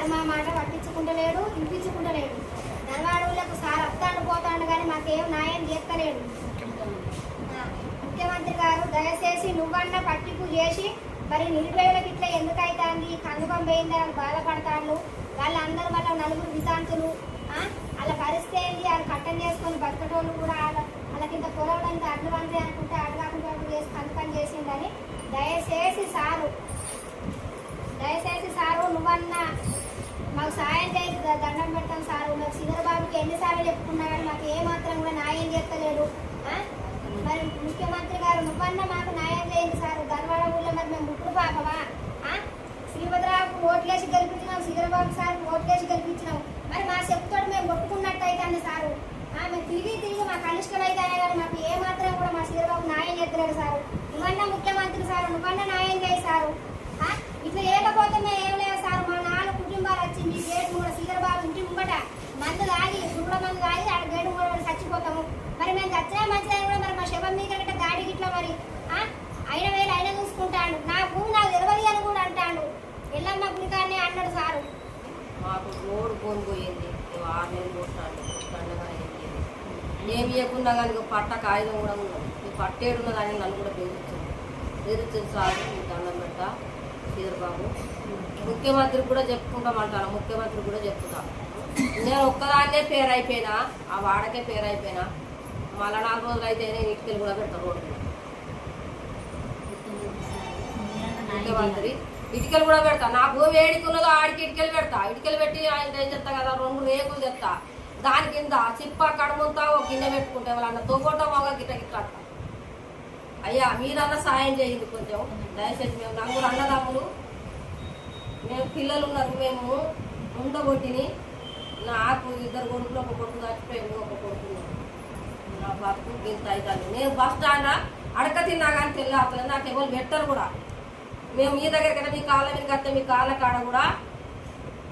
Sir మా మాట పట్టించుకుంటలేడు, వినిపించుకుంటలేడు. ధనవాడులకు sir వస్తాడు పోతాడు కానీ మాకేం న్యాయం చేస్తలేడు. ముఖ్యమంత్రి గారు దయచేసి నువ్వన్నా పట్టింపు చేసి మరి నిరుపేదలకు ఇట్లా ఎందుకైతుంది, కందుకం పోయిందని బాధపడతాను. వాళ్ళందరూ వాళ్ళ నలుగురు వితాంతులు, వాళ్ళ పరిస్థితి ఏంటి, వాళ్ళు కట్టం చేసుకొని బతకటోళ్ళు కూడా వాళ్ళకింత పొలవడంత అడ్లు వంటి అనుకుంటే అడ్డు కాకుండా చేసి కందుకం చేసిందని దయచేసి సారు నువ్వన్నా మాకు సాయం చేసి దండం పెడతాం సారు. మాకు శ్రీధరబాబుకి ఎన్నిసార్లు చెప్పుకున్నా కానీ మాకు ఏమాత్రం కూడా న్యాయం చేస్తలేడు. మరి ముఖ్యమంత్రి గారు నువ్వన్నా మాకు న్యాయం చేయండి సారు. ధనవాడ ఊళ్ళో మరి మేము ముప్పుడు పాపమా? శ్రీభద్రాకు ఓట్లేసి గెలిపించినాం, శ్రీధరబాబు సార్ ఓట్లేసి గెలిపించినాం. మరి మా చెప్పుతోటి మేము కొట్టుకున్నట్టు అయితే సారు. మేము తిరిగి మా కనిష్టలు అయితే కానీ మాకు ఏమాత్రం కూడా మా శ్రీధరబాబు న్యాయం చేస్తలేడు సారు. నువ్వన్నా ముఖ్యమంత్రి సారు, నువ్వన్నా న్యాయం చేయి సారు. ఇట్లా లేకపోతే మేము ఏం లేదు సార్. మా 4 కుటుంబాలు వచ్చింది గేటు కూడా శ్రీధరబాబు ఇంటి ముంగట మందు తాగి గుడ్ల మందు తాగి ఆడ గేటు కూడా చచ్చిపోతాము. మరి మేము చచ్చినా మంచిదని కూడా మరి మా శవం మీద గట్ట గాడి గిట్లా మరి అయిన వేలు అయినా చూసుకుంటాడు. నా భూమి నాకు తెలియదు అని కూడా అంటాడు. ఎల్లమ్మ గుడికానే అన్నాడు సారు. మాకు రోడ్డు కొనిపోయింది 6 నెలలు కొట్టాడు. ఏమి ఇవ్వకుండా కానీ పట్ట కాగితం కూడా ఉన్నది. ఈ పట్టేడున్నదని నన్ను కూడా బెదిరించింది సార్. దండం పెట్ట శ్రీధరబాబు ముఖ్యమంత్రికి కూడా చెప్పుకుంటామంటాను. ముఖ్యమంత్రి కూడా చెప్పుతాను. నేను ఒక్కదాన్నే పేరు అయిపోయినా, ఆ వాడకే పేరు అయిపోయినా. మళ్ళీ 4 రోజులు అయితే నేను ఇటుకలు కూడా పెడతాను రోడ్డు మీద. ముఖ్యమంత్రి ఇటుకలు కూడా పెడతా. నా భూమి ఏడికున్నదో ఆడికి ఇటుకలు పెడతా. ఇటుకలు పెట్టి ఆయన ఏం చెప్తా కదా, 2 రేకులు చెప్తా. దాని కింద చిప్ప కడముంతా ఒక గిన్నె పెట్టుకుంటే వాళ్ళన్న తోగొట్ట మొగ గిట్ట గిట్ట. అయ్యా మీరన్నా సాయం చేయండి కొంచెం దయచేసి. మేము నలుగురు అన్నదమ్ములు, మేము పిల్లలు ఉన్నారు. మేము ఉండగొట్టిని. నాకు 2 కొడుకులు, ఒక కొడుకు చచ్చిపోయింది, ఒక కొడుకు. నా బతుకు గింత అవుతాను. నేను బస్ స్టాండ్ అడక తిన్నా కానీ తెల్లారుతుంది. నాకు ఎవరు పెట్టరు కూడా. మేము మీ దగ్గర మీ కాళ్ళ మీద కడితే మీ కాళ్ళ కాడ కూడా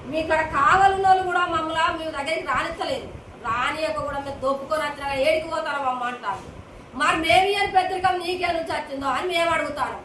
మీ ఇక్కడ కావాలన్న వాళ్ళు కూడా మమ్మల్ని మీ దగ్గరికి రానిస్తలేదు. రానియక కూడా మేము దొప్పుకొని వచ్చినా ఏడికి పోతారా అమ్మ అంటారు. మరి మేము ఏ పత్రిక నీకే నుంచి వచ్చిందో అని మేము అడుగుతాను.